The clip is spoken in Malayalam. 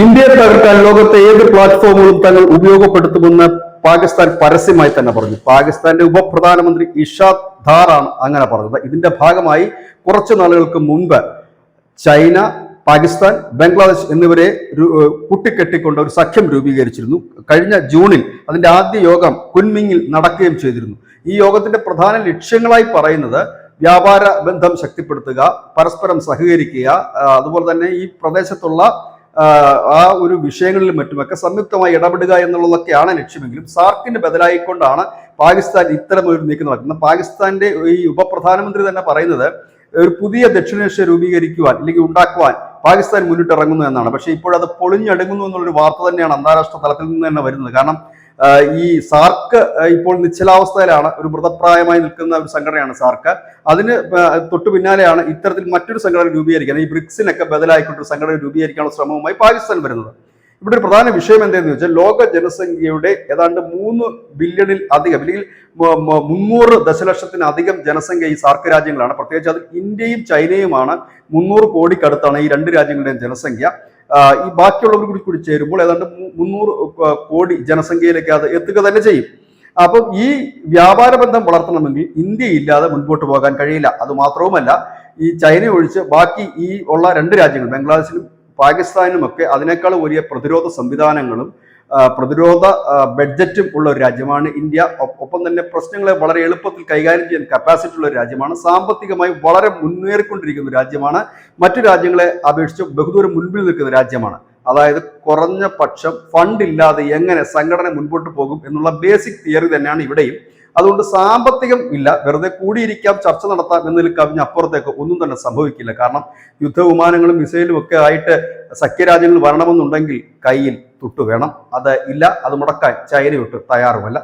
ഇന്ത്യയെ തകർക്കാൻ ലോകത്തെ ഏത് പ്ലാറ്റ്ഫോമുകളും തങ്ങൾ ഉപയോഗപ്പെടുത്തുമെന്ന് പാകിസ്ഥാൻ പരസ്യമായി തന്നെ പറഞ്ഞു. പാകിസ്ഥാന്റെ ഉപപ്രധാനമന്ത്രി ഇഷാദ് ധാറാണ് അങ്ങനെ പറഞ്ഞത്. ഇതിന്റെ ഭാഗമായി കുറച്ചു നാളുകൾക്ക് മുൻപ് ചൈന, പാകിസ്ഥാൻ, ബംഗ്ലാദേശ് എന്നിവരെ കൂട്ടിക്കെട്ടിക്കൊണ്ട് ഒരു സഖ്യം രൂപീകരിച്ചിരുന്നു. കഴിഞ്ഞ ജൂണിൽ അതിന്റെ ആദ്യ യോഗം കുൻമിങ്ങിൽ നടക്കുകയും ചെയ്തിരുന്നു. ഈ യോഗത്തിന്റെ പ്രധാന ലക്ഷ്യങ്ങളായി പറയുന്നത് വ്യാപാര ബന്ധം ശക്തിപ്പെടുത്തുക, പരസ്പരം സഹകരിക്കുക, അതുപോലെ തന്നെ ഈ പ്രദേശത്തുള്ള ആ ഒരു വിഷയങ്ങളിലും മറ്റുമൊക്കെ സംയുക്തമായി ഇടപെടുക എന്നുള്ളതൊക്കെയാണ് ലക്ഷ്യമെങ്കിലും സാർക്കിന് ബദലായിക്കൊണ്ടാണ് പാകിസ്ഥാൻ ഇത്തരം ഒരു നീക്കം നടക്കുന്നത്. പാകിസ്ഥാന്റെ ഈ ഉപപ്രധാനമന്ത്രി തന്നെ പറയുന്നത് ഒരു പുതിയ ദക്ഷിണേഷ്യ രൂപീകരിക്കുവാൻ അല്ലെങ്കിൽ ഉണ്ടാക്കുവാൻ പാകിസ്ഥാൻ മുന്നിട്ടിറങ്ങുന്നു എന്നാണ്. പക്ഷേ ഇപ്പോഴത് പൊളിഞ്ഞടുങ്ങുന്നു എന്നുള്ളൊരു വാർത്ത തന്നെയാണ് അന്താരാഷ്ട്ര തലത്തിൽ നിന്ന് തന്നെ വരുന്നത്. കാരണം ഈ സാർക്ക് ഇപ്പോൾ നിശ്ചലാവസ്ഥയിലാണ്. ഒരു മൃതപ്രായമായി നിൽക്കുന്ന ഒരു സംഘടനയാണ് സാർക്ക്. അതിന് തൊട്ടു പിന്നാലെയാണ് ഇത്തരത്തിൽ മറ്റൊരു സംഘടന രൂപീകരിക്കാൻ, ഈ ബ്രിക്സിനൊക്കെ ബദലായിക്കൊണ്ടൊരു സംഘടന രൂപീകരിക്കാനുള്ള ശ്രമവുമായി പാകിസ്ഥാൻ വരുന്നത്. ഇവിടെ ഒരു പ്രധാന വിഷയം എന്താണെന്ന് വെച്ചാൽ ലോക ജനസംഖ്യയുടെ ഏതാണ്ട് 3 ബില്യണിൽ അധികം അല്ലെങ്കിൽ 300 ദശലക്ഷത്തിനധികം ജനസംഖ്യ ഈ സാർക്ക് രാജ്യങ്ങളാണ്. പ്രത്യേകിച്ച് അതിൽ ഇന്ത്യയും ചൈനയുമാണ് 300 കോടിക്കടുത്താണ് ഈ രണ്ട് രാജ്യങ്ങളുടെയും ജനസംഖ്യ. ഈ ബാക്കിയുള്ളവർ കൂടി ചേരുമ്പോൾ ഏതാണ്ട് 300 കോടി ജനസംഖ്യയിലേക്ക് അത് എത്തുക തന്നെ ചെയ്യും. അപ്പം ഈ വ്യാപാര ബന്ധം വളർത്തണമെങ്കിൽ ഇന്ത്യ ഇല്ലാതെ മുൻപോട്ട് പോകാൻ കഴിയില്ല. അത് മാത്രവുമല്ല, ഈ ചൈന ഒഴിച്ച് ബാക്കി ഈ ഉള്ള രണ്ട് രാജ്യങ്ങൾ ബംഗ്ലാദേശിലും പാകിസ്ഥാനിലുമൊക്കെ അതിനേക്കാൾ വലിയ പ്രതിരോധ സംവിധാനങ്ങളും പ്രതിരോധ ബഡ്ജറ്റും ഉള്ള ഒരു രാജ്യമാണ് ഇന്ത്യ. ഒപ്പം തന്നെ പ്രശ്നങ്ങളെ വളരെ എളുപ്പത്തിൽ കൈകാര്യം ചെയ്യാൻ കപ്പാസിറ്റി ഉള്ള ഒരു രാജ്യമാണ്. സാമ്പത്തികമായി വളരെ മുന്നേറിക്കൊണ്ടിരിക്കുന്ന രാജ്യമാണ്. മറ്റു രാജ്യങ്ങളെ അപേക്ഷിച്ച് ബഹുദൂരം മുൻപിൽ നിൽക്കുന്ന രാജ്യമാണ്. അതായത് കുറഞ്ഞ പക്ഷം ഫണ്ട് ഇല്ലാതെ എങ്ങനെ സംഘടന മുൻപോട്ട് പോകും എന്നുള്ള ബേസിക് തിയറി തന്നെയാണ് ഇവിടെയും. അതുകൊണ്ട് സാമ്പത്തികം ഇല്ല, വെറുതെ കൂടിയിരിക്കാം, ചർച്ച നടത്താം എന്നതിൽ കവിഞ്ഞ അപ്പുറത്തേക്ക് ഒന്നും തന്നെ സംഭവിക്കില്ല. കാരണം യുദ്ധവിമാനങ്ങളും മിസൈലും ഒക്കെ ആയിട്ട് സഖ്യരാജ്യങ്ങൾ വരണമെന്നുണ്ടെങ്കിൽ കയ്യിൽ തുട്ടു വേണം. അത് ഇല്ല, അത് മുടക്കാൻ ചൈനയൊട്ട് തയ്യാറുമല്ല.